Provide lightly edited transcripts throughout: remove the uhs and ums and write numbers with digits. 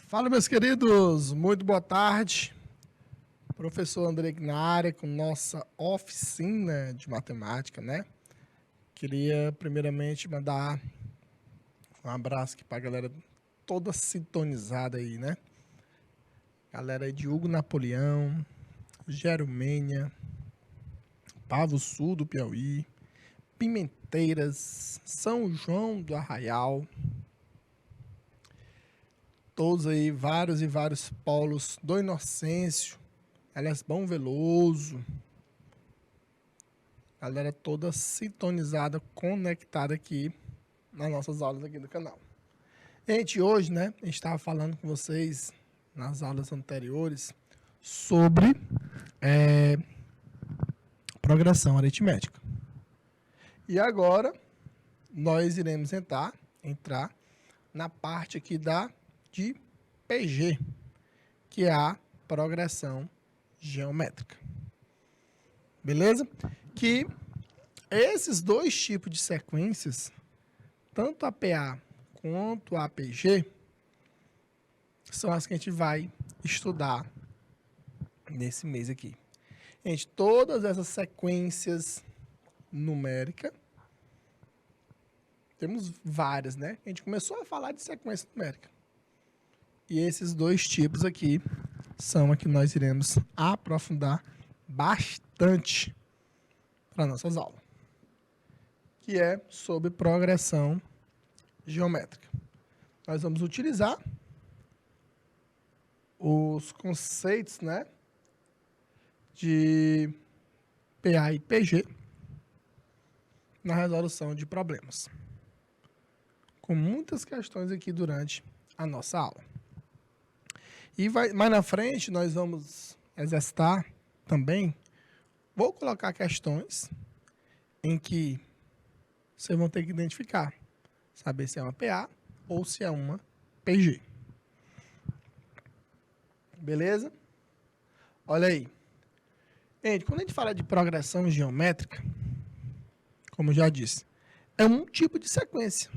Fala, meus queridos, muito boa tarde. Professor André Gnara com nossa oficina de matemática, né? Queria primeiramente mandar um abraço aqui pra galera toda sintonizada aí, né? Galera aí de Hugo Napoleão, Gerumênia, Pavo Sul do Piauí, Pimenteiras, São João do Arraial, todos aí, vários e vários polos do Inocêncio, aliás, Bom Veloso, galera toda sintonizada, conectada aqui nas nossas aulas aqui do canal. Gente, hoje, né, a gente estava falando com vocês nas aulas anteriores sobre progressão aritmética. E agora, nós iremos entrar na parte aqui de PG, que é a progressão geométrica. Beleza? Que esses dois tipos de sequências, tanto a PA quanto a APG, são as que a gente vai estudar nesse mês aqui. Gente, todas essas sequências numéricas, temos várias, né? A gente começou a falar de sequência numérica. E esses dois tipos aqui são a que nós iremos aprofundar bastante para nossas aulas, que é sobre progressão geométrica. Nós vamos utilizar os conceitos, né, de PA e PG na resolução de problemas, com muitas questões aqui durante a nossa aula. E mais na frente nós vamos exercitar também, vou colocar questões em que vocês vão ter que identificar, saber se é uma PA ou se é uma PG. Beleza? Olha aí. Gente, quando a gente fala de progressão geométrica, como eu já disse, é um tipo de sequência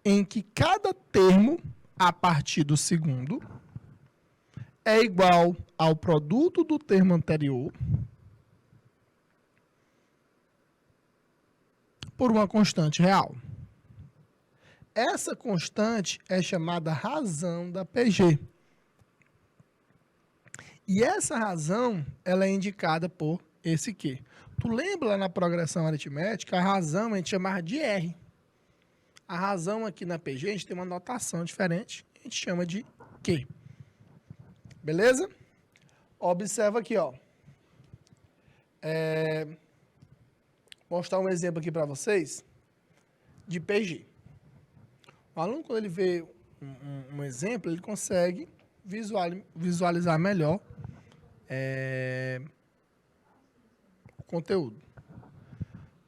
em que cada termo a partir do segundo é igual ao produto do termo anterior por uma constante real. Essa constante é chamada razão da PG. E essa razão, ela é indicada por esse Q. Tu lembra lá na progressão aritmética, a razão a gente chamava de R. A razão aqui na PG, a gente tem uma notação diferente, a gente chama de Q. Beleza? Observa aqui, ó. Vou mostrar um exemplo aqui para vocês de PG. O aluno, quando ele vê um exemplo, ele consegue visualizar melhor o conteúdo.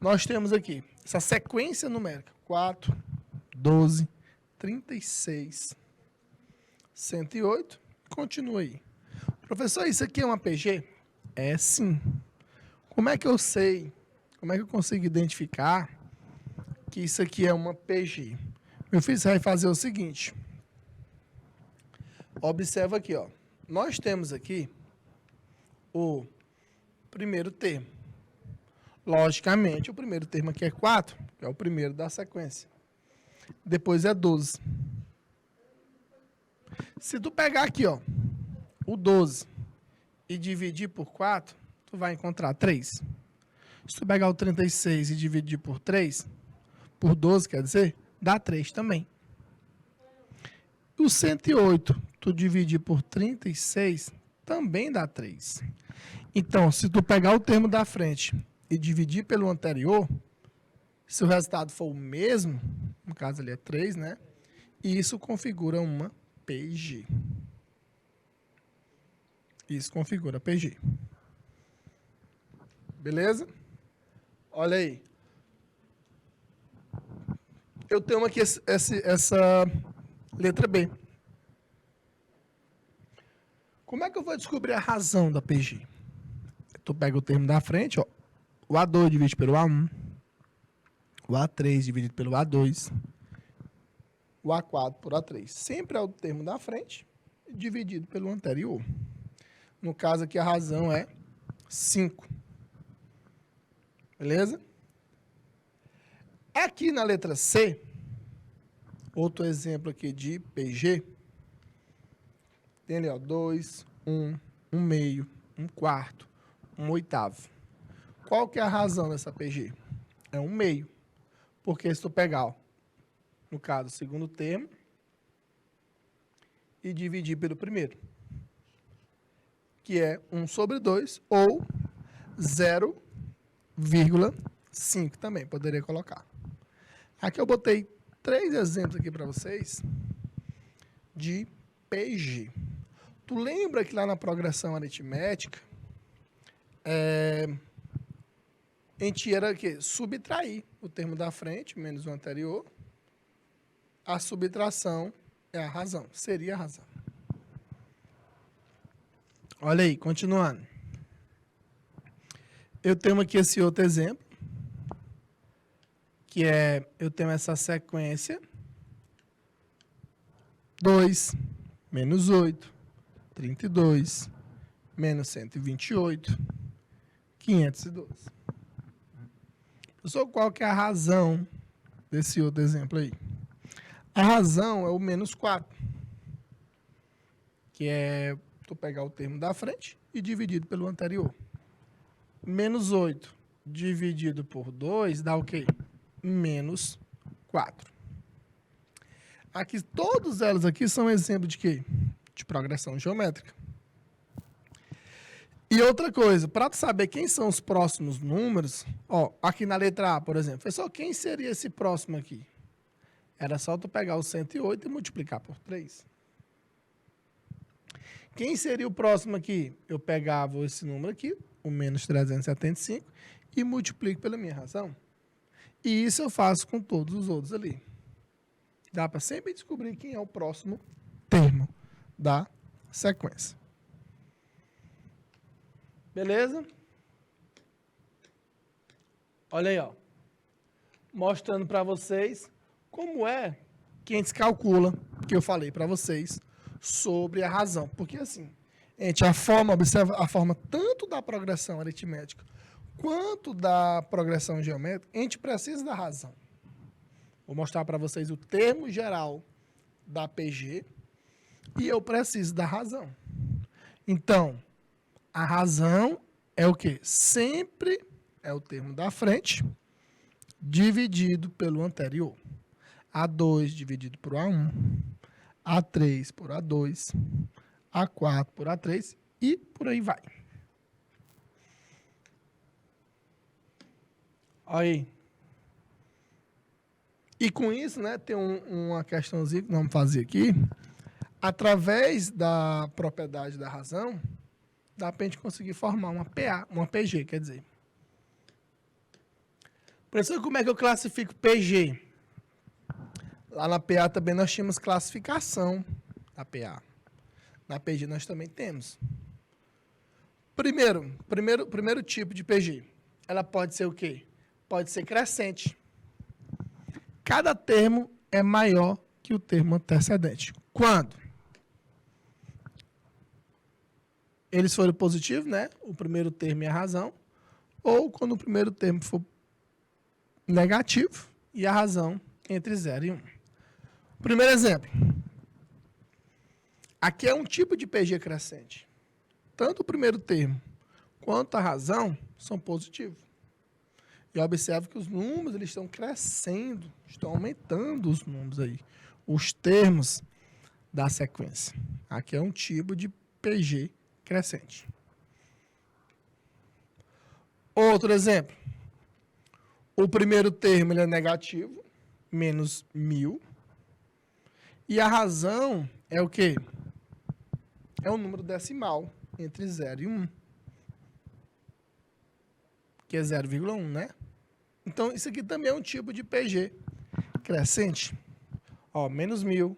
Nós temos aqui essa sequência numérica: 4, 12, 36, 108. Continua aí. Professor, isso aqui é uma PG? É sim. Como é que eu sei? Como é que eu consigo identificar que isso aqui é uma PG? Meu filho, você vai fazer o seguinte. Observa aqui, ó. Nós temos aqui o primeiro termo. Logicamente, o primeiro termo aqui é 4, que é o primeiro da sequência. Depois é 12. Se tu pegar aqui, ó, o 12 e dividir por 4, tu vai encontrar 3. Se tu pegar o 36 e dividir por 3, por 12, quer dizer, dá 3 também. O 108, tu dividir por 36, também dá 3. Então, se tu pegar o termo da frente e dividir pelo anterior, se o resultado for o mesmo, no caso ali é 3, né? E isso configura uma PG. Isso configura PG. Beleza? Olha aí. Eu tenho aqui essa letra B. Como é que eu vou descobrir a razão da PG? Tu pega o termo da frente, ó. O A2 divide pelo A1. O A3 dividido pelo A2. o A4 por A3. Sempre é o termo da frente dividido pelo anterior. No caso aqui, a razão é 5. Beleza? Aqui na letra C, outro exemplo aqui de PG, tem ali, ó, 2, 1, 1 meio, 1 quarto, 1 oitavo. Qual que é a razão dessa PG? É 1 meio. Porque se tu pegar, ó, no caso, o segundo termo, e dividir pelo primeiro, que é 1 sobre 2, ou 0,5 também, poderia colocar. Aqui eu botei 3 exemplos aqui para vocês de PG. Tu lembra que lá na progressão aritmética, a gente era o quê? Subtrair o termo da frente, menos o anterior. A subtração é a razão, seria a razão. Olha aí, continuando. Eu tenho aqui esse outro exemplo, que é, eu tenho essa sequência, 2, menos 8, 32, menos 128, 512. Pessoal, qual que é a razão desse outro exemplo aí? A razão é o menos 4, que é tu pegar o termo da frente e dividido pelo anterior. Menos 8 dividido por 2 dá o quê? Menos 4. Aqui, todos elas aqui são exemplo de quê? De progressão geométrica. E outra coisa, para tu saber quem são os próximos números, ó, aqui na letra A, por exemplo, pessoal, quem seria esse próximo aqui? Era só tu pegar o 108 e multiplicar por 3. Quem seria o próximo aqui? Eu pegava esse número aqui, o menos 375, e multiplico pela minha razão. E isso eu faço com todos os outros ali. Dá para sempre descobrir quem é o próximo termo da sequência. Beleza? Olha aí, ó. Mostrando para vocês como é que a gente calcula, que eu falei para vocês, sobre a razão. Porque assim, gente, observa a forma tanto da progressão aritmética quanto da progressão geométrica, a gente precisa da razão. Vou mostrar para vocês o termo geral da PG e eu preciso da razão. Então, a razão é o quê? Sempre é o termo da frente dividido pelo anterior. A2 dividido por A1, A3 por A2, A4 por A3 e por aí vai. Aí. E com isso, né, tem uma questãozinha que vamos fazer aqui. Através da propriedade da razão, dá para a gente conseguir formar uma PA, uma PG, quer dizer. Professor, como é que eu classifico PG? Lá na PA também nós tínhamos classificação da PA. Na PG nós também temos. Primeiro tipo de PG. Ela pode ser o quê? Pode ser crescente. Cada termo é maior que o termo antecedente. Quando? Eles forem positivos, né? O primeiro termo e a razão. Ou quando o primeiro termo for negativo e a razão entre 0 e 1. Primeiro exemplo. Aqui é um tipo de PG crescente. Tanto o primeiro termo quanto a razão são positivos. E observe que os números eles estão crescendo, estão aumentando os números aí. Os termos da sequência. Aqui é um tipo de PG crescente. Outro exemplo. O primeiro termo ele é negativo, menos 1000. E a razão é o quê? É um número decimal entre 0 e 1. Que é 0,1, né? Então, isso aqui também é um tipo de PG crescente. Ó, menos 1000,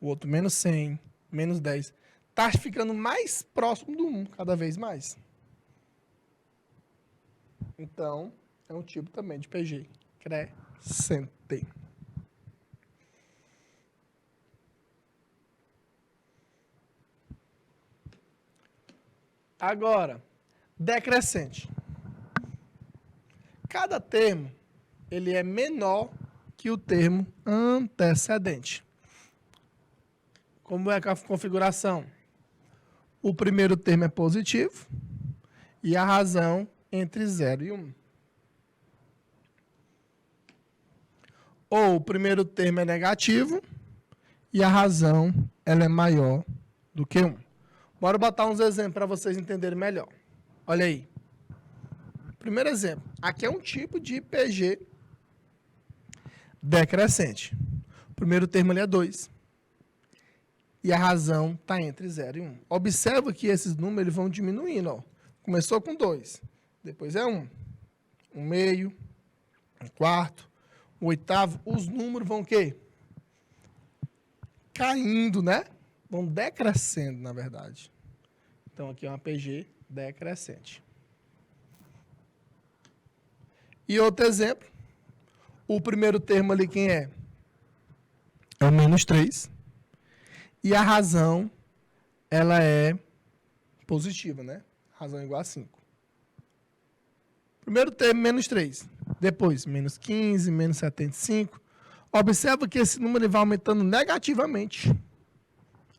o outro menos 100, menos 10. Está ficando mais próximo do 1, cada vez mais. Então, é um tipo também de PG crescente. Agora, decrescente. Cada termo, ele é menor que o termo antecedente. Como é a configuração? O primeiro termo é positivo e a razão entre 0 e 1. Ou o primeiro termo é negativo e a razão ela é maior do que 1. Bora botar uns exemplos para vocês entenderem melhor. Olha aí. Primeiro exemplo. Aqui é um tipo de PG decrescente. O primeiro termo ali é 2. E a razão está entre 0 e 1. Observa que esses números eles vão diminuindo. Ó. Começou com 2. Depois é 1. 1 meio. 1 quarto. 1 oitavo. Os números vão o quê? Caindo, né? Vão decrescendo, na verdade. Então, aqui é uma PG decrescente. E outro exemplo. O primeiro termo ali, quem é? É o menos 3. E a razão, ela é positiva, né? Razão igual a 5. Primeiro termo, menos 3. Depois, menos 15, menos 75. Observa que esse número ele vai aumentando negativamente.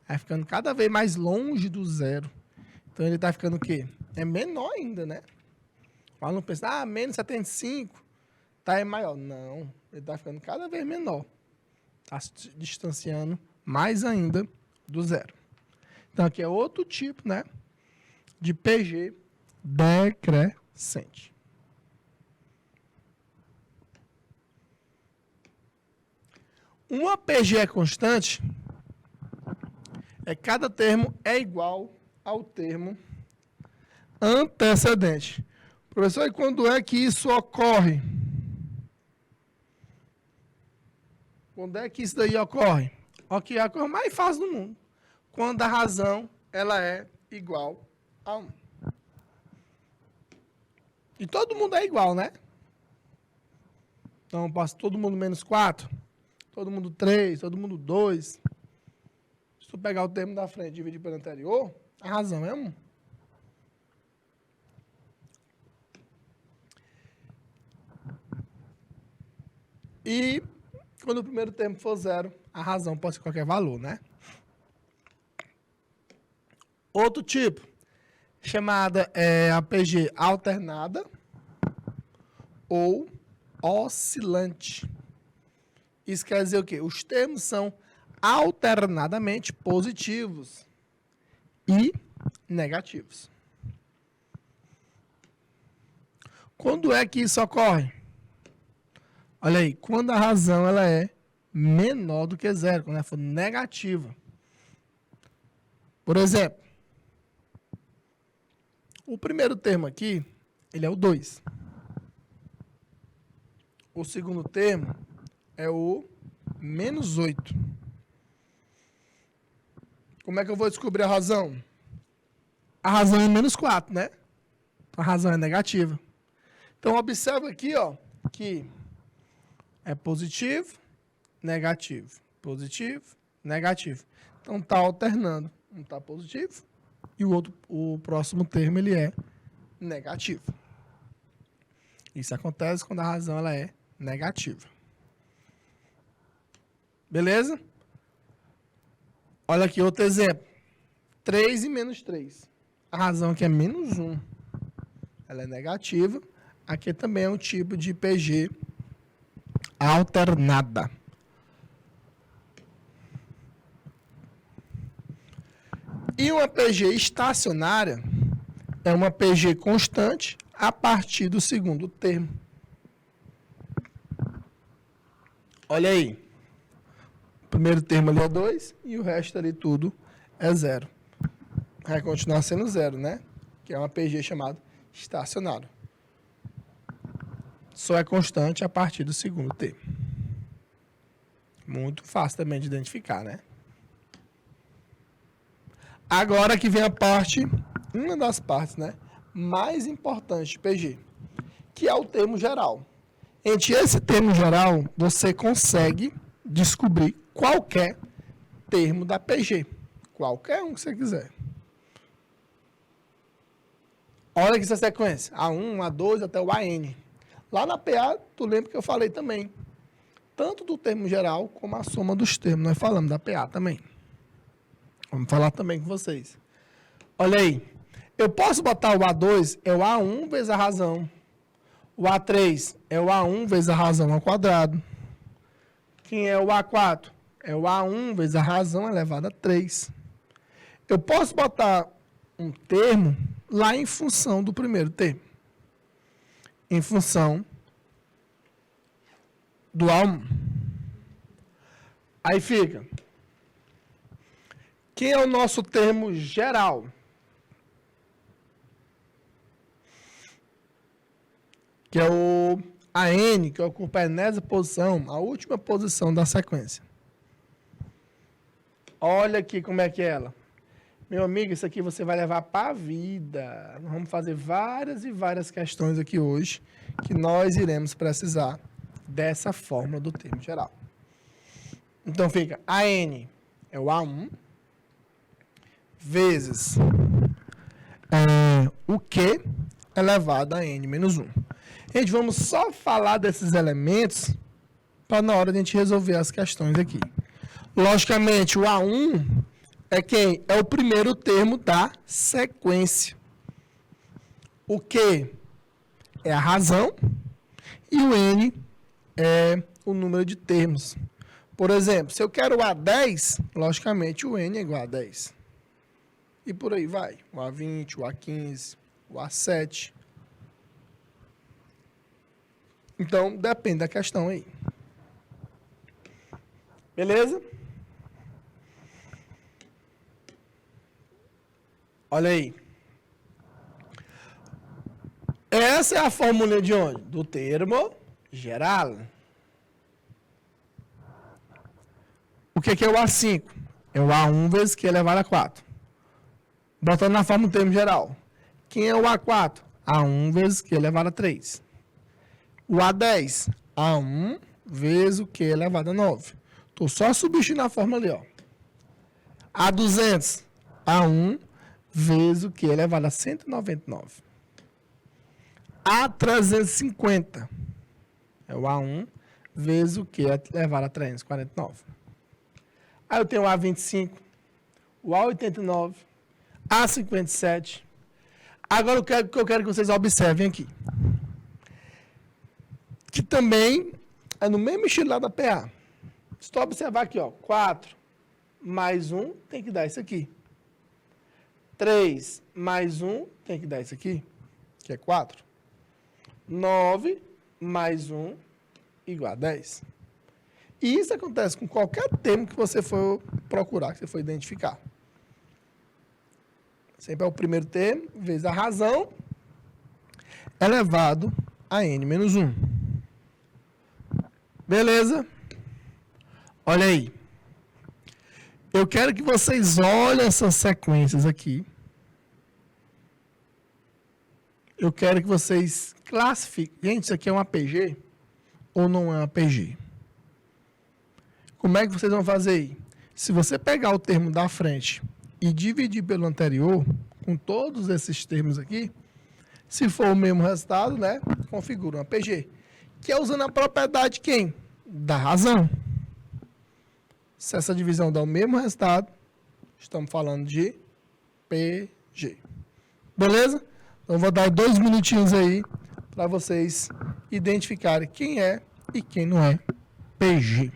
Vai ficando cada vez mais longe do zero. Então, ele está ficando o quê? É menor ainda, né? O aluno pensa, menos 75, tá, é maior. Não, ele está ficando cada vez menor. Está se distanciando mais ainda do zero. Então, aqui é outro tipo, né, de PG decrescente. Uma PG constante é cada termo é igual ao termo antecedente. Professor, e quando é que isso ocorre? Quando é que isso daí ocorre? Ok, é a coisa mais fácil do mundo. Quando a razão ela é igual a 1. E todo mundo é igual, né? Então, posso todo mundo menos 4, todo mundo 3, todo mundo 2. Se tu pegar o termo da frente e dividir pelo anterior, a razão é 1. E quando o primeiro termo for 0, a razão pode ser qualquer valor, né? Outro tipo, chamada a PG alternada ou oscilante. Isso quer dizer o quê? Os termos são alternadamente positivos e negativos. Quando é que isso ocorre? Olha aí, quando a razão ela é menor do que 0, quando ela for negativa. Por exemplo, o primeiro termo aqui, ele é o 2. O segundo termo é o menos 8. Como é que eu vou descobrir a razão? A razão é menos 4, né? A razão é negativa. Então, observa aqui, ó, que é positivo, negativo, positivo, negativo. Então, está alternando. Um está positivo e o próximo termo ele é negativo. Isso acontece quando a razão ela é negativa. Beleza? Olha aqui outro exemplo. 3 e menos 3. A razão aqui é menos 1. Ela é negativa. Aqui também é um tipo de PG alternada. E uma PG estacionária é uma PG constante a partir do segundo termo. Olha aí. O primeiro termo ali é 2 e o resto ali tudo é 0. Vai continuar sendo 0, né? Que é uma PG chamada estacionária. Só é constante a partir do segundo termo. Muito fácil também de identificar, né? Agora que vem a parte, uma das partes, né, mais importantes de PG, que é o termo geral. Entre esse termo geral, você consegue descobrir qualquer termo da PG. Qualquer um que você quiser. Olha aqui essa sequência. A1, A2 até o AN. Lá na PA, tu lembra que eu falei também. Tanto do termo geral como a soma dos termos. Nós falamos da PA também. Vamos falar também com vocês. Olha aí. Eu posso botar o A2, é o A1 vezes a razão. O A3 é o A1 vezes a razão ao quadrado. Quem é o A4? É o A1 vezes a razão elevada a 3. Eu posso botar um termo lá em função do primeiro termo. Em função do A1. Aí fica. Quem é o nosso termo geral? Que é o AN, que ocupa a enésima posição, a última posição da sequência. Olha aqui como é que é ela. Meu amigo, isso aqui você vai levar para a vida. Nós vamos fazer várias e várias questões aqui hoje que nós iremos precisar dessa fórmula do termo geral. Então fica AN é o A1 vezes o Q elevado a N menos 1. Gente, vamos só falar desses elementos para na hora de a gente resolver as questões aqui. Logicamente, o A1 é quem? É o primeiro termo da sequência. O Q é a razão e o N é o número de termos. Por exemplo, se eu quero o A10, logicamente o N é igual a 10. E por aí vai. O A20, o A15, o A7. Então, depende da questão aí. Beleza? Olha aí. Essa é a fórmula de onde? Do termo geral. O que é o A5? É o A1 vezes Q elevado a 4. Botando na forma do termo geral. Quem é o A4? A1 vezes Q elevado a 3. O A10, A1 vezes o Q elevado a 9. Estou só substituindo a fórmula ali, ó. A200, A1 vezes o Q elevado a 199. A350 é o A1 vezes o Q elevado a 349. Aí eu tenho o A25, o A89, A57. Agora o que eu quero que vocês observem aqui. Que também é no mesmo estilo lá da PA. Se tu observar aqui, ó, 4 mais 1 tem que dar isso aqui. 3 mais 1 tem que dar isso aqui, que é 4. 9 mais 1 igual a 10. E isso acontece com qualquer termo que você for procurar, que você for identificar. Sempre é o primeiro termo, vezes a razão, elevado a n menos 1. Beleza? Olha aí. Eu quero que vocês olhem essas sequências aqui. Eu quero que vocês classifiquem. Gente, isso aqui é um APG ou não é um APG? Como é que vocês vão fazer aí? Se você pegar o termo da frente e dividir pelo anterior, com todos esses termos aqui, se for o mesmo resultado, né, configura um APG. Que é usando a propriedade de quem? Da razão. Se essa divisão dá o mesmo resultado, estamos falando de PG. Beleza? Então, vou dar 2 minutinhos aí para vocês identificarem quem é e quem não é PG.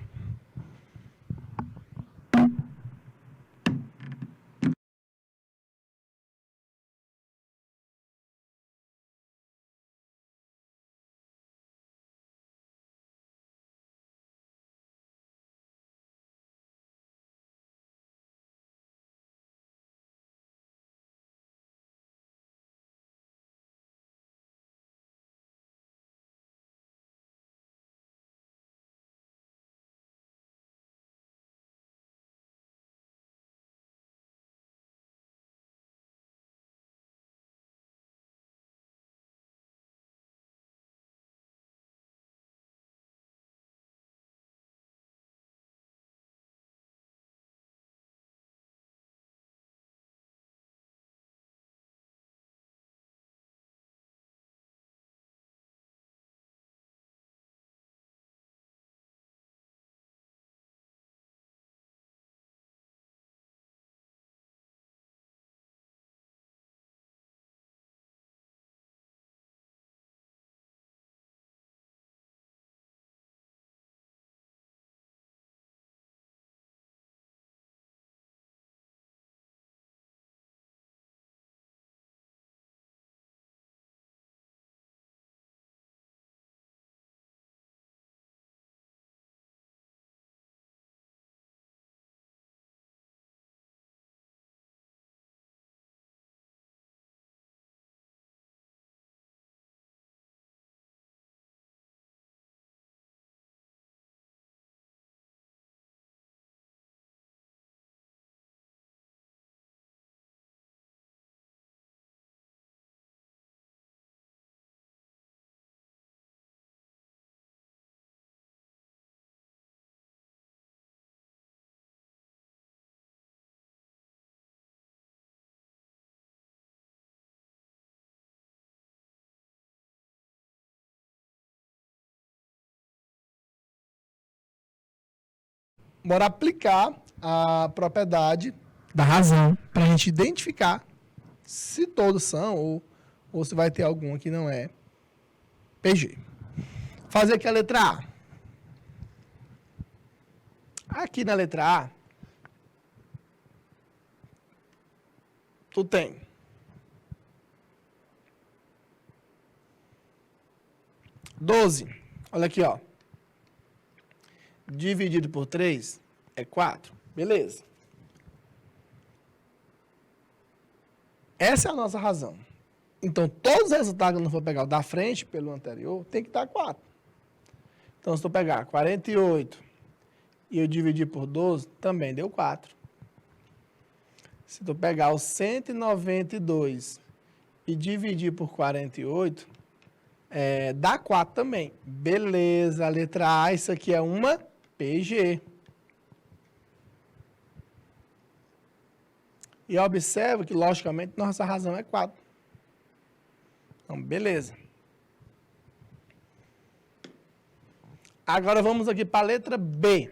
bora aplicar a propriedade da razão para a gente identificar se todos são ou se vai ter alguma que não é PG. Fazer aqui a letra A. Aqui na letra A, tu tem doze. Olha aqui, ó. Dividido por 3 é 4. Beleza. Essa é a nossa razão. Então, todos os resultados que eu não for pegar o da frente pelo anterior, tem que estar 4. Então, se eu pegar 48 e eu dividir por 12, também deu 4. Se eu pegar o 192 e dividir por 48, dá 4 também. Beleza, a letra A, isso aqui é uma PG. E observa que, logicamente, nossa razão é 4. Então, beleza. Agora vamos aqui para a letra B.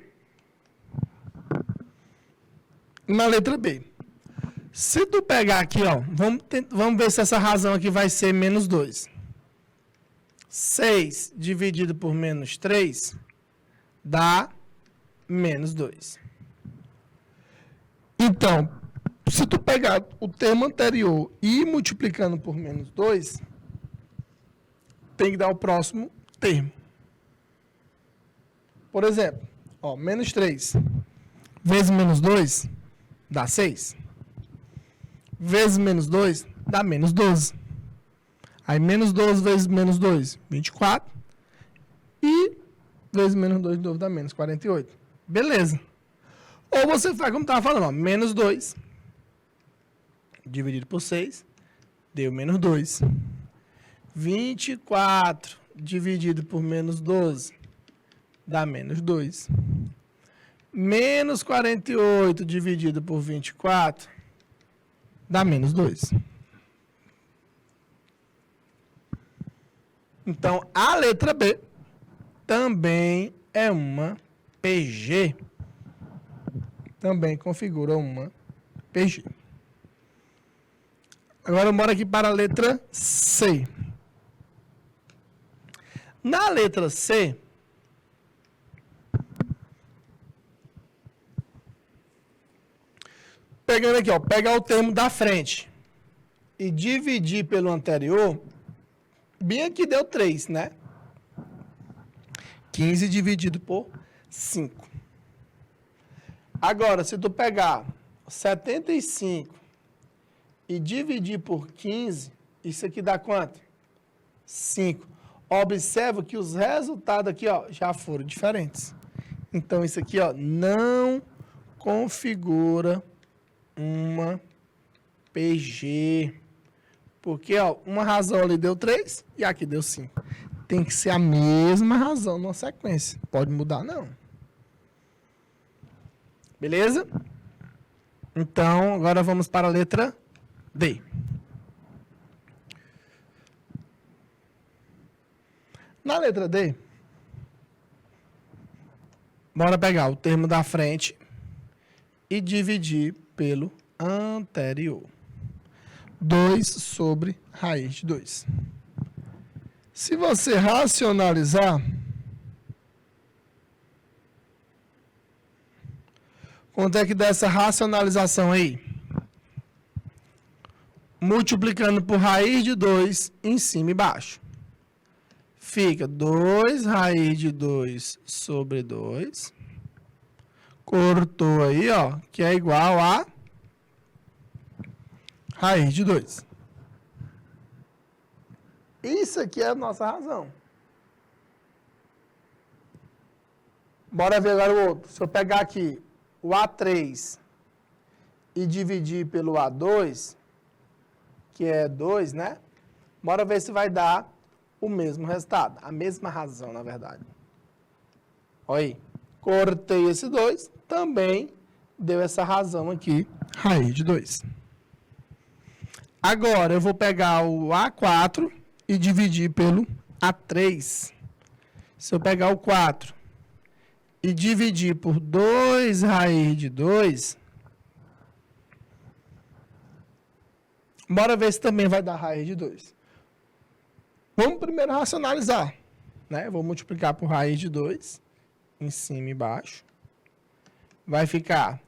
Na letra B. Se tu pegar aqui, ó, vamos ver se essa razão aqui vai ser menos 2. 6 dividido por menos 3 dá menos 2. Então, se tu pegar o termo anterior e ir multiplicando por menos 2, tem que dar o próximo termo. Por exemplo, ó, menos 3 vezes menos 2 dá 6. Vezes menos 2 dá menos 12. Aí menos 12 vezes menos 2, 24. E vezes menos 2 de novo dá menos 48. Beleza. Ou você faz como estava falando, ó, menos 2 dividido por 6 deu menos 2. 24 dividido por menos 12 dá menos 2. Menos 48 dividido por 24 dá menos 2. Então, a letra B também é uma PG. Também configura uma PG. Agora, bora aqui para a letra C. Na letra C, pegando aqui, ó, pegar o termo da frente e dividir pelo anterior, bem aqui deu 3, né? 15 dividido por 5. Agora, se tu pegar 75 e dividir por 15, isso aqui dá quanto? 5. Observa que os resultados aqui, ó, já foram diferentes. Então, isso aqui, ó, não configura uma PG. Porque, ó, uma razão ali deu 3 e aqui deu 5. Tem que ser a mesma razão na sequência. Pode mudar, não. Beleza? Então, agora vamos para a letra D. Na letra D, bora pegar o termo da frente e dividir pelo anterior. 2 sobre raiz de 2. Se você racionalizar, quanto é que dá essa racionalização aí? Multiplicando por raiz de 2 em cima e embaixo. Fica 2 raiz de 2 sobre 2. Cortou aí, ó, que é igual a raiz de 2. Isso aqui é a nossa razão. Bora ver agora o outro. Se eu pegar aqui o A3 e dividir pelo A2, que é 2, né? Bora ver se vai dar o mesmo resultado. A mesma razão, na verdade. Olha aí. Cortei esse 2, também deu essa razão aqui, raiz de 2. Agora, eu vou pegar o A4 e dividir pelo A3. Se eu pegar o 4 e dividir por 2 raiz de 2, bora ver se também vai dar raiz de 2. Vamos primeiro racionalizar, né? Vou multiplicar por raiz de 2, em cima e embaixo. Vai ficar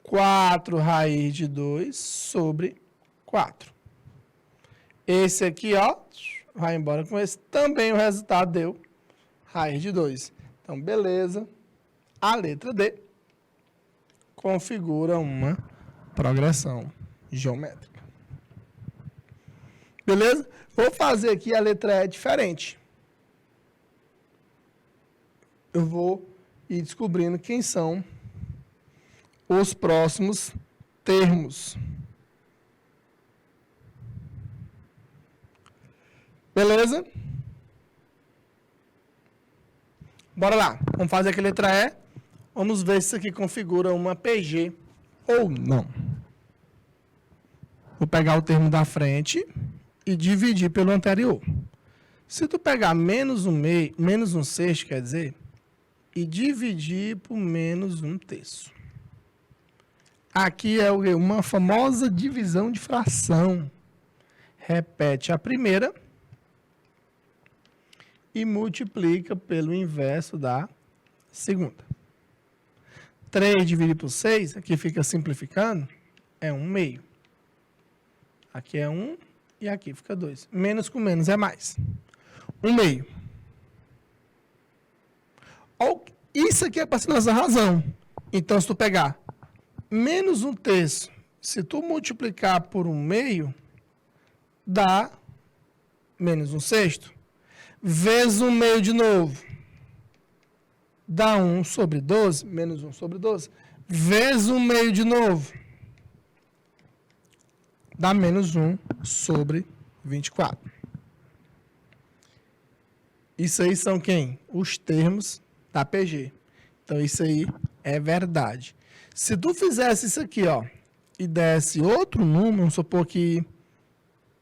4 raiz de 2 sobre 4. Esse aqui, ó, vai embora com esse. Também o resultado deu raiz de 2. Então, beleza. A letra D configura uma progressão geométrica. Beleza? Vou fazer aqui a letra E diferente. Eu vou ir descobrindo quem são os próximos termos. Beleza? Bora lá. Vamos fazer aqui a letra E. Vamos ver se isso aqui configura uma PG ou não. Vou pegar o termo da frente e dividir pelo anterior. Se tu pegar menos um sexto, quer dizer, e dividir por menos um terço. Aqui é uma famosa divisão de fração. Repete a primeira e multiplica pelo inverso da segunda. 3 dividido por 6, aqui fica simplificando, é 1/2. Aqui é 1 e aqui fica 2. Menos com menos é mais. 1/2. Isso aqui é para ser nossa razão. Então, se tu pegar menos um terço, se tu multiplicar por 1/2, dá menos um sexto. Vezes 1/2 de novo, dá 1 sobre 12, menos 1 sobre 12. Vezes 1/2 de novo, dá menos 1 sobre 24. Isso aí são quem? Os termos da PG. Então, isso aí é verdade. Se tu fizesse isso aqui, ó, e desse outro número, vamos supor que,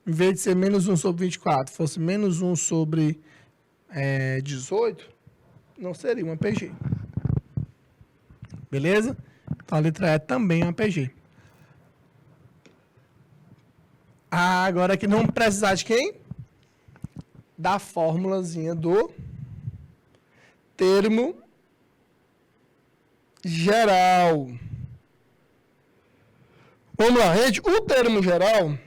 em vez de ser menos 1 sobre 24, fosse menos 1 sobre 18, não seria uma PG. Beleza? Então, a letra E também é uma PG. Agora aqui não precisar de quem? Da formulazinha do termo geral. Vamos lá, gente. O termo geral,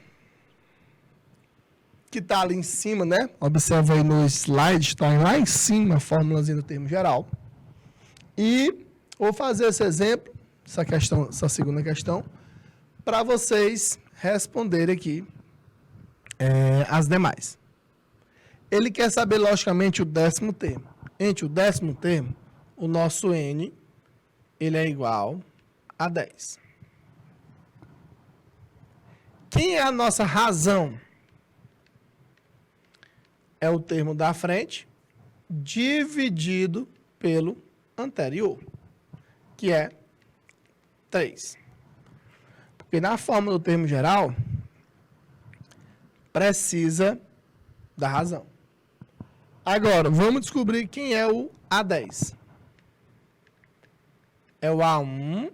que está ali em cima, né? Observa aí no slide, está lá em cima a formulazinha do termo geral. E vou fazer esse exemplo, essa segunda questão, para vocês responderem aqui as demais. Ele quer saber, logicamente, o 10º termo. Gente, o 10º termo, o nosso N, ele é igual a 10. Quem é a nossa razão? É o termo da frente dividido pelo anterior, que é 3. Porque na fórmula do termo geral, precisa da razão. Agora, vamos descobrir quem é o A10. É o A1.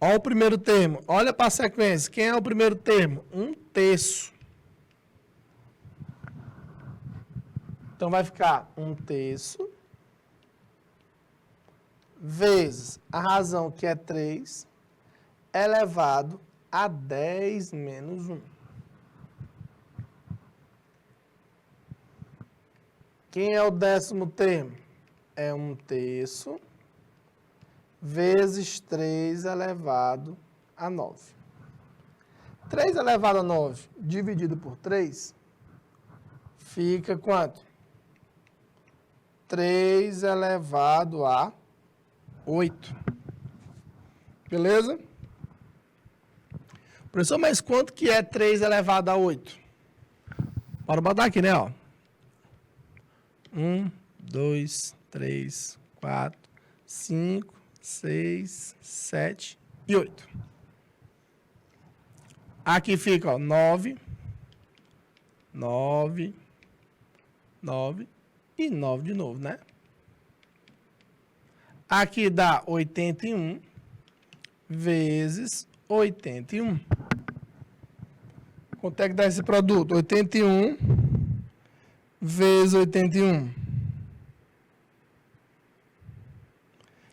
Olha o primeiro termo. Olha para a sequência. Quem é o primeiro termo? 1/3. Então, vai ficar 1/3 vezes a razão, que é 3, elevado a 10 menos 1. Quem é o 10º termo? É 1/3 vezes 3 elevado a 9. 3 elevado a 9 dividido por 3 fica quanto? 3 elevado a 8. Beleza? Professor, mas quanto que é 3 elevado a 8? Bora botar aqui, né? Ó. 1, 2, 3, 4, 5, 6, 7 e 8. Aqui fica, ó, 9, 9, 9 e 9 de novo, né? Aqui dá 81 vezes 81. Quanto é que dá esse produto? 81 vezes 81.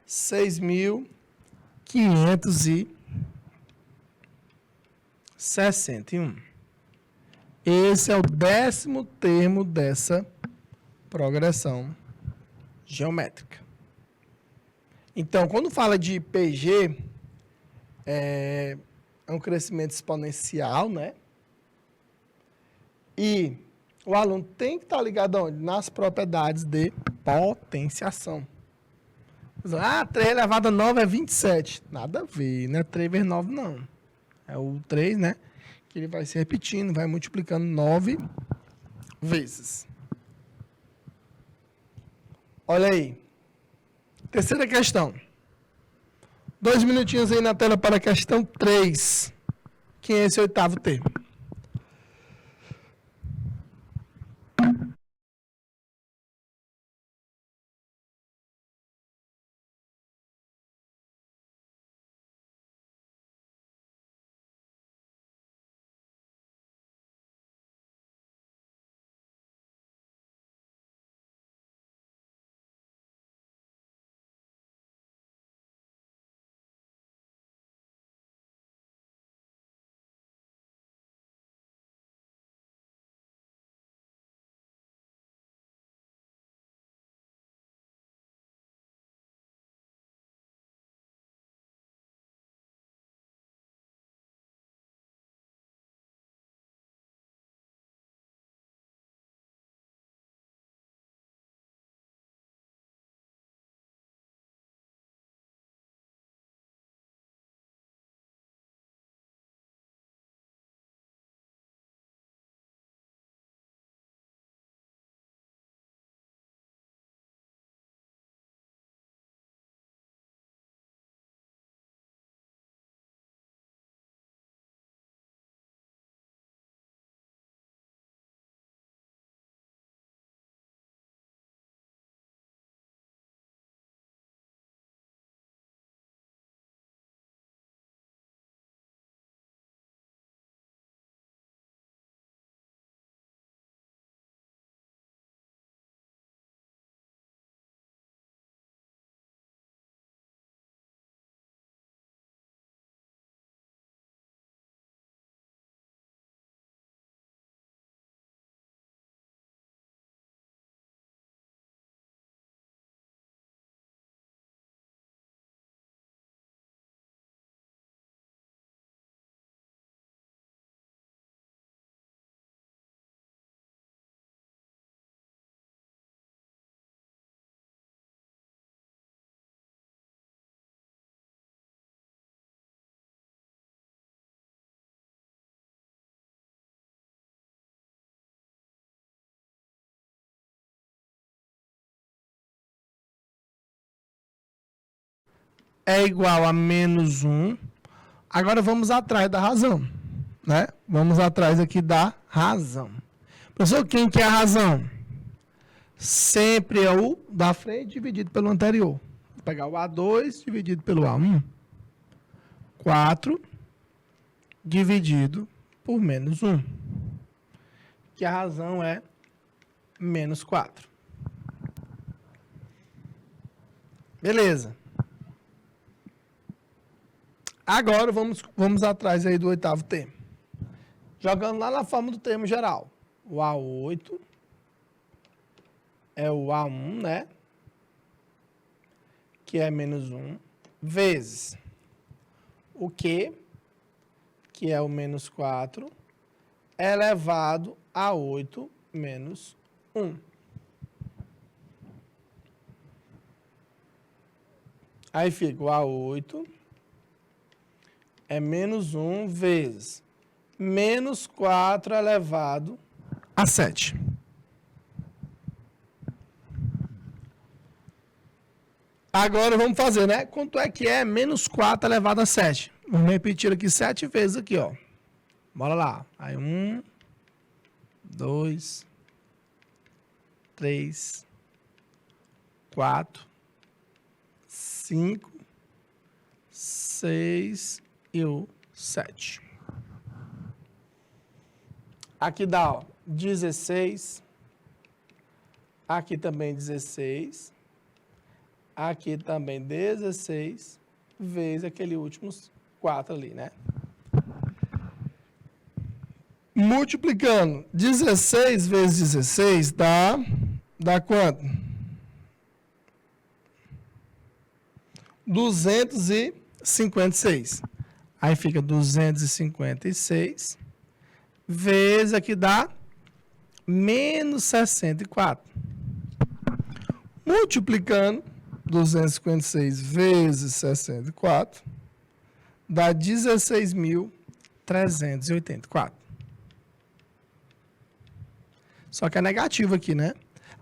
6.561. Esse é o 10º termo dessa progressão geométrica. Então, quando fala de PG, é um crescimento exponencial, né? E o aluno tem que estar ligado onde? Nas propriedades de potenciação. 3 elevado a 9 é 27. Nada a ver, não é 3 vezes 9, não. É o 3, né? Que ele vai se repetindo, vai multiplicando 9 vezes. Olha aí. Terceira questão. 2 minutinhos aí na tela para a questão 3. Que é esse 8º termo. É igual a menos 1. Agora vamos atrás da razão, né? Vamos atrás aqui da razão. Professor, quem que é a razão? Sempre é o da frente dividido pelo anterior. Vou pegar o A2 dividido pelo A1. 4 dividido por menos 1. Que a razão é menos 4. Beleza. Agora vamos atrás aí do 8º termo. Jogando lá na forma do termo geral. O A8 é o A1, né? Que é menos 1, vezes o Q, que é o menos 4, elevado a 8 menos 1. Aí fica o A8 é menos 1 vezes menos 4 elevado a 7. Agora vamos fazer, né? Quanto é que é menos 4 elevado a 7? Vamos repetir aqui 7 vezes aqui, ó. Bora lá. Aí 1, 2, 3, 4, 5, 6 e o 7. Aqui dá, ó, 16. Aqui também 16. Aqui também 16. Vezes aquele últimos 4 ali, né? Multiplicando 16 vezes 16 dá quanto? 256. Aí fica 256 vezes aqui dá menos 64. Multiplicando 256 vezes 64 dá 16.384. Só que é negativo aqui, né?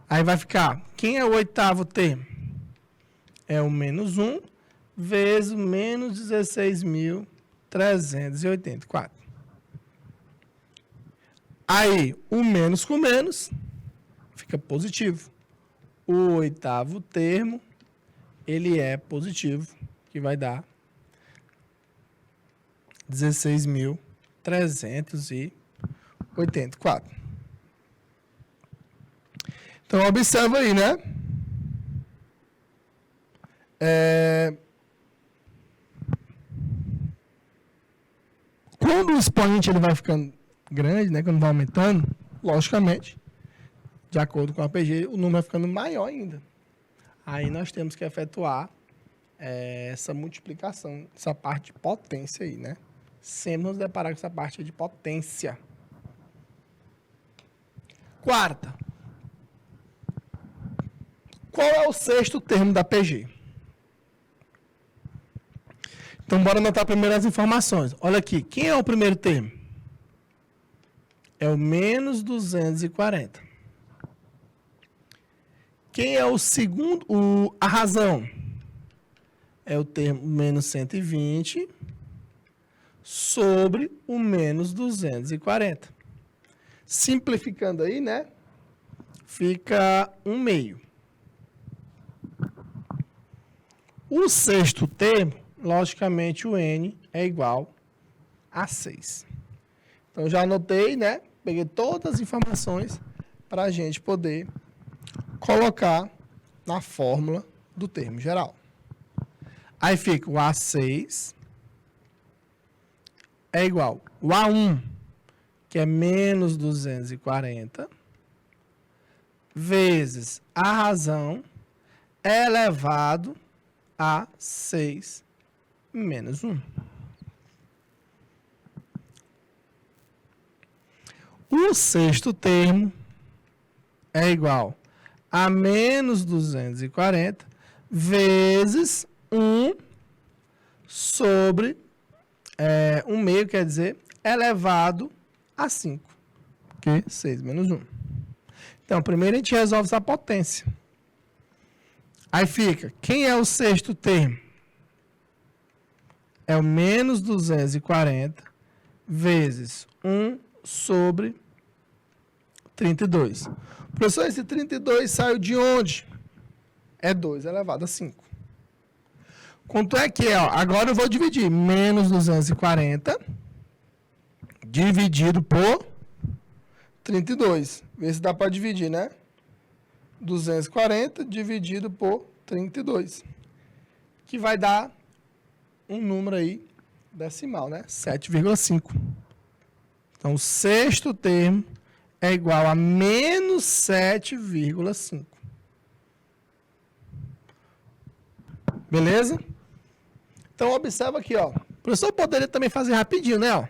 Aí vai ficar, quem é o oitavo termo? É o menos 1 vezes o menos 16.384. Aí, o menos com menos fica positivo. O oitavo termo, ele é positivo, que vai dar 16.384. Então, observa aí, né? Quando o expoente ele vai ficando grande, né? Quando vai aumentando, logicamente, de acordo com a APG, o número vai ficando maior ainda. Aí nós temos que efetuar essa multiplicação, essa parte de potência aí, né? Sempre nos deparar com essa parte de potência. Quarta. Qual é o sexto termo da PG? Então, bora anotar primeiro as informações. Olha aqui, quem é o primeiro termo? É o menos 240. Quem é o segundo? A razão é o termo menos 120 sobre o menos 240. Simplificando aí, né? Fica 1/2. O sexto termo, logicamente, o N é igual a 6. Então, já anotei, né? Peguei todas as informações para a gente poder colocar na fórmula do termo geral. Aí fica o A6 é igual o A1, que é menos 240, vezes a razão elevado a 6 menos 1. O sexto termo é igual a menos 240 vezes 1 sobre 1/2, quer dizer, elevado a 5, que é 6 menos 1. Então, primeiro a gente resolve essa potência. Aí fica, quem é o sexto termo? É o menos 240 vezes 1 sobre 32. Professor, esse 32 saiu de onde? É 2 elevado a 5. Quanto é que é? Ó, agora eu vou dividir menos 240 dividido por 32. Vê se dá para dividir, né? 240 dividido por 32. Que vai dar um número aí decimal, né? 7,5. Então, o sexto termo é igual a menos 7,5. Beleza? Então, observa aqui, ó. O professor poderia também fazer rapidinho, né? Ó.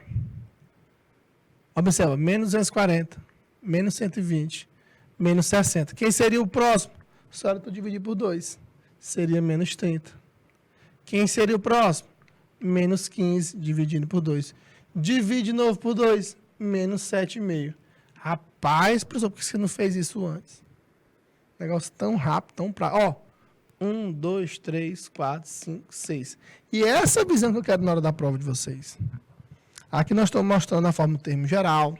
Observa, menos 240, menos 120, menos 60. Quem seria o próximo? Só eu dividir por 2. Seria menos 30. Quem seria o próximo? Menos 15, dividindo por 2. Divide de novo por 2. Menos 7,5. Rapaz, professor, por que você não fez isso antes? Negócio tão rápido, tão prático. Ó, 1, 2, 3, 4, 5, 6. E essa é a visão que eu quero na hora da prova de vocês. Aqui nós estamos mostrando a forma do termo geral.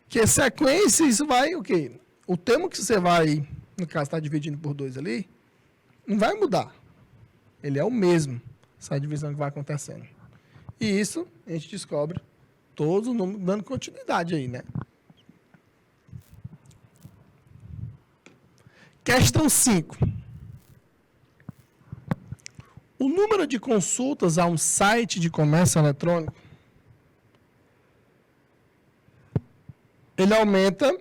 Que sequência, isso vai o quê? O termo que você vai, no caso, está dividindo por 2 ali, não vai mudar. Ele é o mesmo, essa divisão que vai acontecendo. E isso a gente descobre todos os números dando continuidade aí, né? Questão 5. O número de consultas a um site de comércio eletrônico, ele aumenta.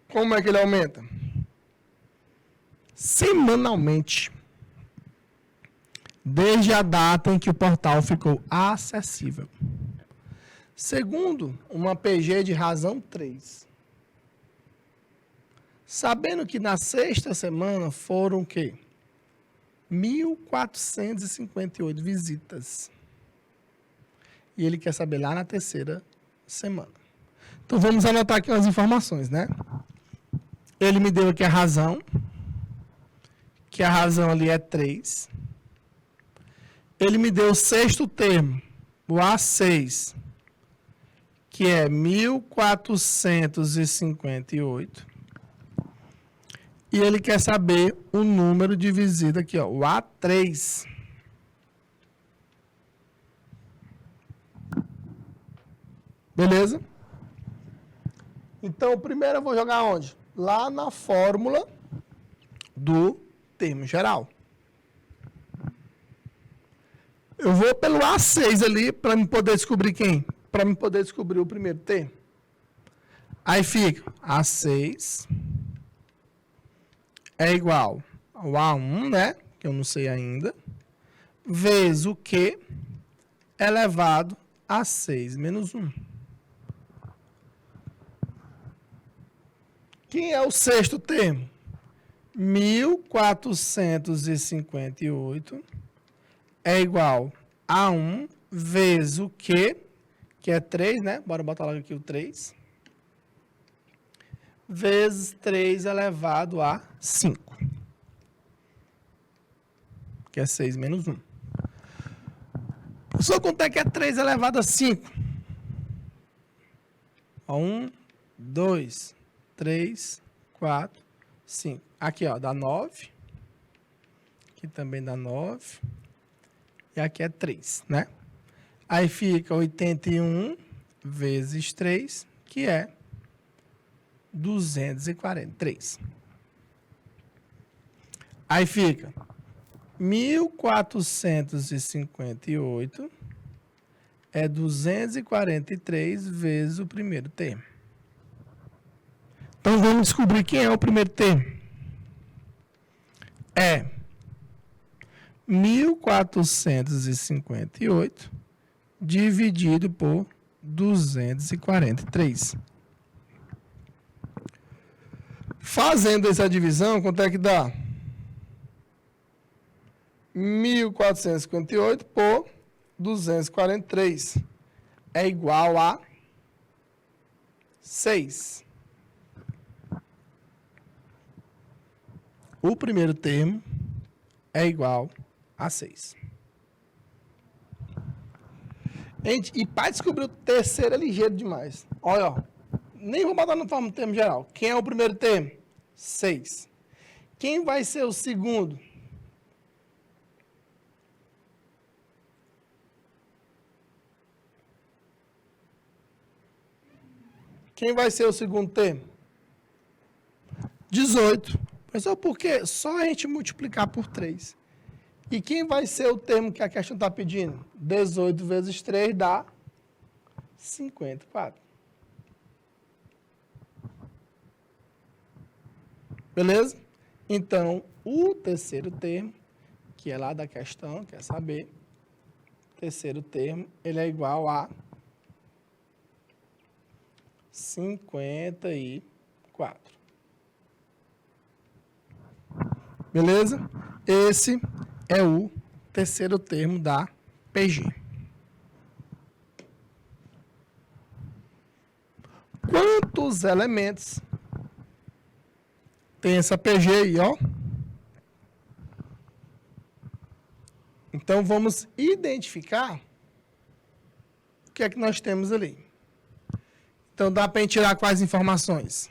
Como é que ele aumenta? Semanalmente, desde a data em que o portal ficou acessível. Segundo uma PG de razão 3. Sabendo que na sexta semana foram o quê? 1.458 visitas. E ele quer saber lá na terceira semana. Então vamos anotar aqui umas informações, né? Ele me deu aqui a razão, que a razão ali é 3. Ele me deu o sexto termo, o A6, que é 1.458. E ele quer saber o número de visita aqui, ó, o A3. Beleza? Então, primeiro eu vou jogar onde? Lá na fórmula do termo geral. Eu vou pelo A6 ali para me poder descobrir quem? Para me poder descobrir o primeiro termo. Aí fica A6 é igual ao A1, né? Que eu não sei ainda. Vezes o Q elevado a 6 menos 1. Quem é o sexto termo? 1.458 é igual a 1 vezes o Q, que é 3, né? Bora botar logo aqui o 3. Vezes 3 elevado a 5. Que é 6 menos 1. Professor, quanto é que é 3 elevado a 5? 1, 2, 3, 4, 5. Aqui, ó, dá 9. Aqui também dá 9. E aqui é 3, né? Aí fica 81 vezes 3, que é 243. Aí fica 1.458 é 243 vezes o primeiro termo. Então, vamos descobrir quem é o primeiro termo. É 1.458 dividido por 243. Fazendo essa divisão, quanto é que dá? 1.458 por 243 é igual a 6. O primeiro termo é igual a 6. Gente, e para descobrir o terceiro é ligeiro demais. Olha, ó, nem vou botar no termo geral. Quem é o primeiro termo? 6. Quem vai ser o segundo? Quem vai ser o segundo termo? 18. Pessoal, por quê? Só a gente multiplicar por 3. E quem vai ser o termo que a questão está pedindo? 18 vezes 3 dá 54. Beleza? Então, o terceiro termo, que é lá da questão, quer saber, terceiro termo, ele é igual a 54. Beleza? Esse é o terceiro termo da PG. Quantos elementos tem essa PG aí, ó? Então, vamos identificar o que é que nós temos ali. Então, dá para a gente tirar quais informações?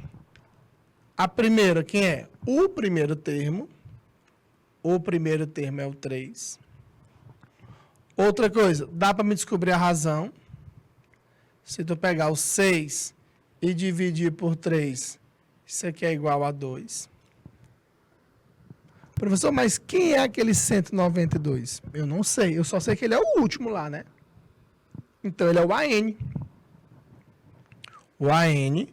A primeira, quem é? O primeiro termo. O primeiro termo é o 3. Outra coisa, dá para me descobrir a razão. Se tu pegar o 6 e dividir por 3, isso aqui é igual a 2. Professor, mas quem é aquele 192? Eu não sei, eu só sei que ele é o último lá, né? Então, ele é o AN. O AN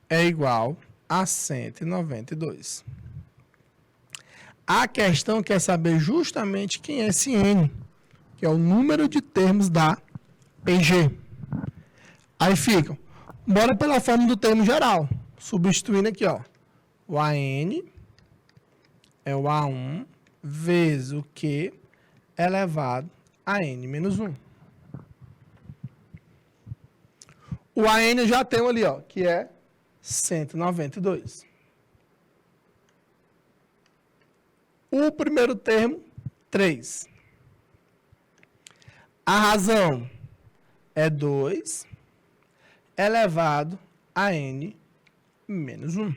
é igual a 192. A questão quer saber justamente quem é esse N, que é o número de termos da PG. Aí ficam, bora pela forma do termo geral, substituindo aqui, ó. O AN é o A1 vezes o Q elevado a N menos 1. O AN eu já tenho ali, ó, que é 192. O primeiro termo, 3. A razão é 2 elevado a N menos 1.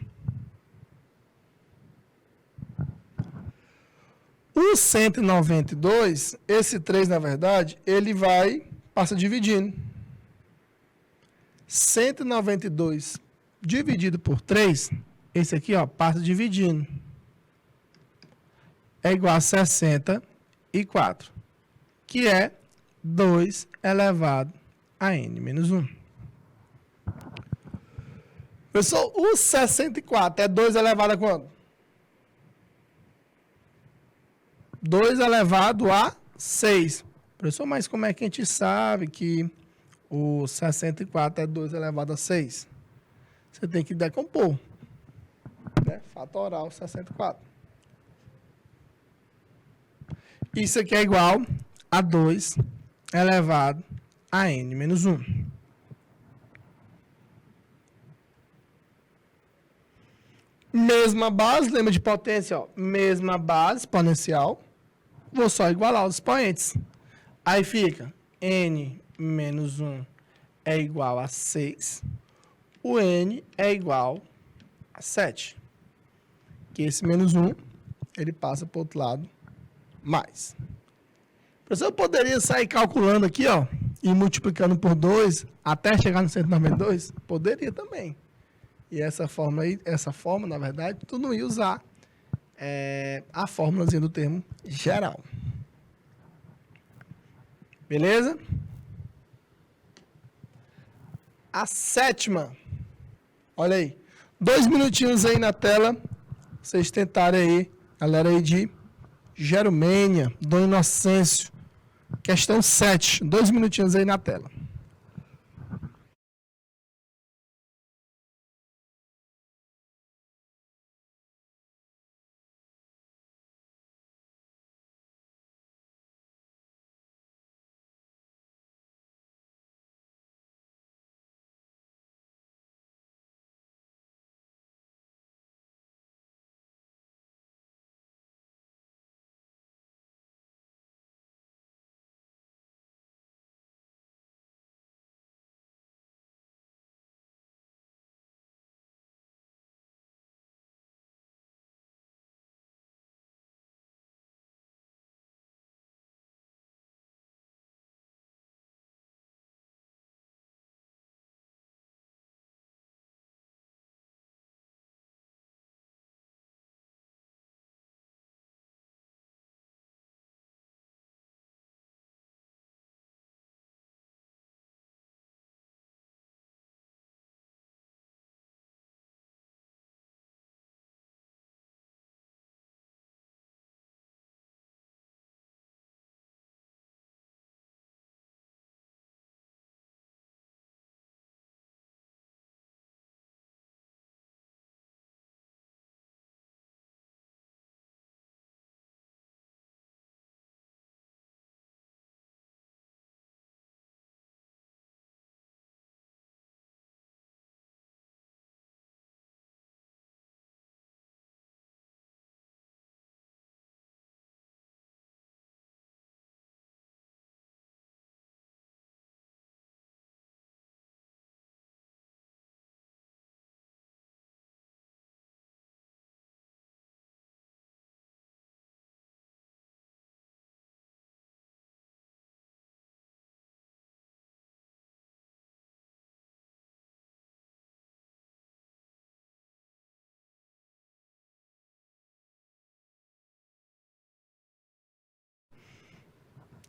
O 192, esse 3, na verdade, ele passa dividindo. 192 dividido por 3, esse aqui, ó, passa dividindo. É igual a 64, que é 2 elevado a N menos 1. Pessoal, o 64 é 2 elevado a quanto? 2 elevado a 6. Professor, mas como é que a gente sabe que o 64 é 2 elevado a 6? Você tem que decompor. Né? Fatoral 64. Isso aqui é igual a 2 elevado a N menos 1. Mesma base, lembra de potência, ó. Mesma base exponencial. Vou só igualar os expoentes. Aí fica N menos 1 é igual a 6. O N é igual a 7. Que esse menos 1, ele passa para o outro lado, mais. Professor, eu poderia sair calculando aqui, ó, e multiplicando por 2 até chegar no 192? Poderia também. E essa forma aí, na verdade, tu não ia usar a fórmulazinha do termo geral. Beleza? A sétima. Olha aí. 2 minutinhos aí na tela. Vocês tentarem aí, galera aí de Geromênia, Dom Inocêncio. Questão 7. 2 minutinhos aí na tela.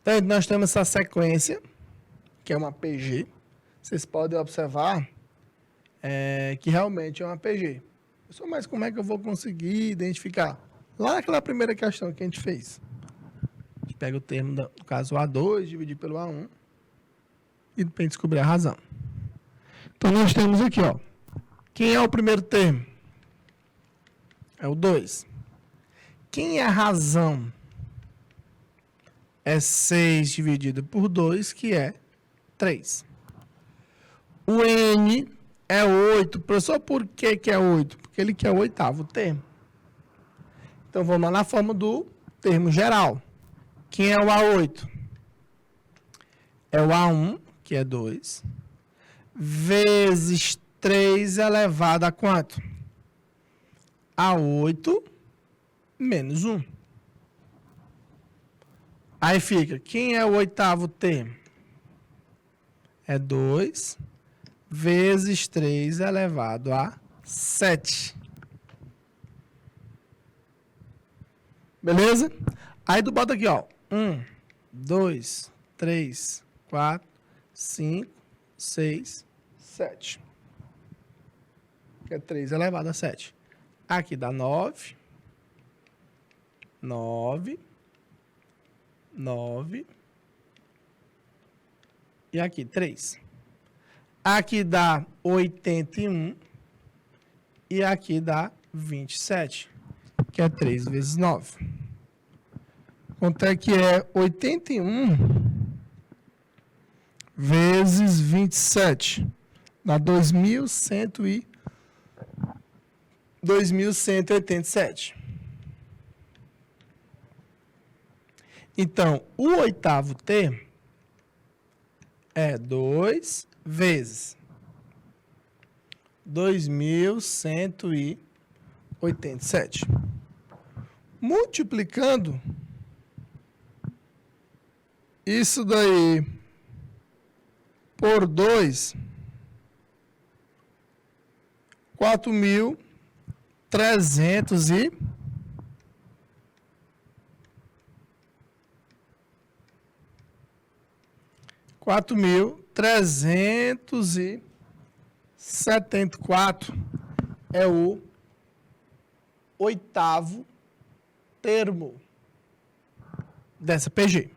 Então, nós temos essa sequência, que é uma PG. Vocês podem observar que realmente é uma PG. Mas como é que eu vou conseguir identificar? Lá naquela primeira questão que a gente fez. A gente pega o termo do caso A2, dividir pelo A1 e depois descobrir a razão. Então, nós temos aqui, ó. Quem é o primeiro termo? É o 2. Quem é a razão? É 6 dividido por 2, que é 3. O N é 8. Professor, por que é 8? Porque ele quer o oitavo termo. Então, vamos lá na forma do termo geral. Quem é o A8? É o A1, que é 2, vezes 3 elevado a quanto? A 8 menos 1. Aí fica, quem é o oitavo termo? É 2 vezes 3 elevado a 7. Beleza? Aí tu bota aqui, ó. 1, 2, 3, 4, 5, 6, 7. Que é 3 elevado a 7. Aqui dá 9. 9. 9. E aqui 3. Aqui dá 81. E aqui dá 27. Que é 3 vezes 9. Quanto é que é 81 vezes 27? Dá 2.187. Então, o oitavo termo é 2 vezes 2.187. Multiplicando isso daí por 2, 4.300 e 4.374 é o oitavo termo dessa PG.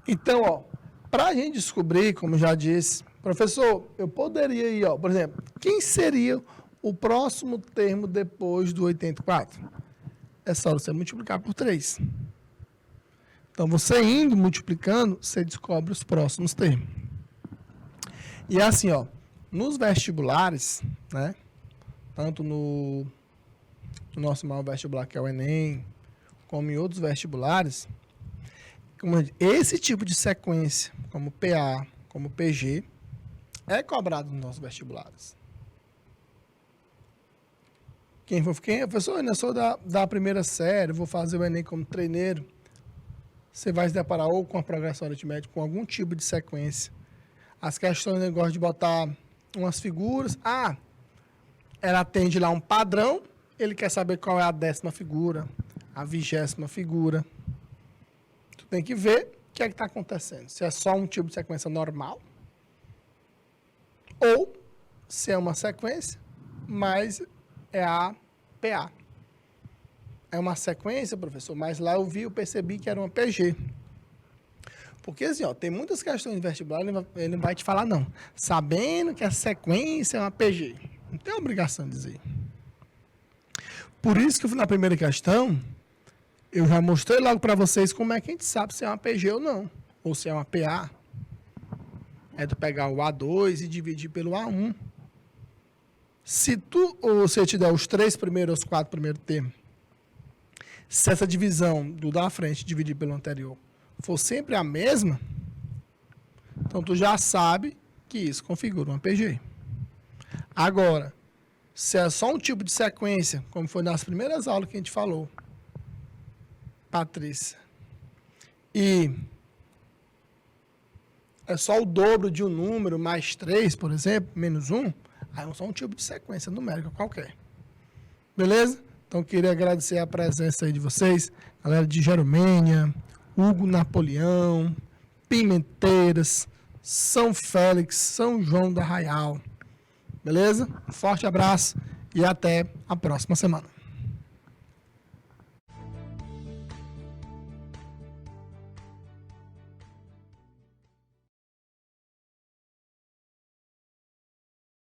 Então, ó, para a gente descobrir, como já disse, professor, eu poderia ir, ó, por exemplo, quem seria o próximo termo depois do 84? É só você multiplicar por 3. Então, você indo multiplicando, você descobre os próximos termos. E assim, ó, nos vestibulares, né, tanto no nosso maior vestibular, que é o Enem, como em outros vestibulares, esse tipo de sequência, como PA, como PG, é cobrado nos nossos vestibulares. Quem é professor, eu sou da primeira série, vou fazer o Enem como treineiro, você vai se deparar ou com a progressão aritmética, com algum tipo de sequência. As questões, eu gosto de botar umas figuras. Ela atende lá um padrão, ele quer saber qual é a 10ª figura, a 20ª figura. Tu tem que ver o que é que está acontecendo. Se é só um tipo de sequência normal, ou se é uma sequência, mas é a PA. É uma sequência, professor, mas lá eu percebi que era uma PG. Porque assim, ó, tem muitas questões de vestibular, ele não vai te falar não. Sabendo que a sequência é uma PG. Não tem obrigação de dizer. Por isso que na primeira questão, eu já mostrei logo para vocês como é que a gente sabe se é uma PG ou não. Ou se é uma PA. É tu pegar o A2 e dividir pelo A1. Se eu te der os 3 primeiros, os 4 primeiros termos, se essa divisão do da frente dividir pelo anterior for sempre a mesma, então tu já sabe que isso configura uma PG. Agora, se é só um tipo de sequência, como foi nas primeiras aulas que a gente falou, Patrícia, e é só o dobro de um número mais 3, por exemplo, menos 1, aí é só um tipo de sequência numérica qualquer. Beleza? Então, queria agradecer a presença aí de vocês, galera de Geromênia, Hugo Napoleão, Pimenteiras, São Félix, São João do Arraial. Beleza? Um forte abraço e até a próxima semana.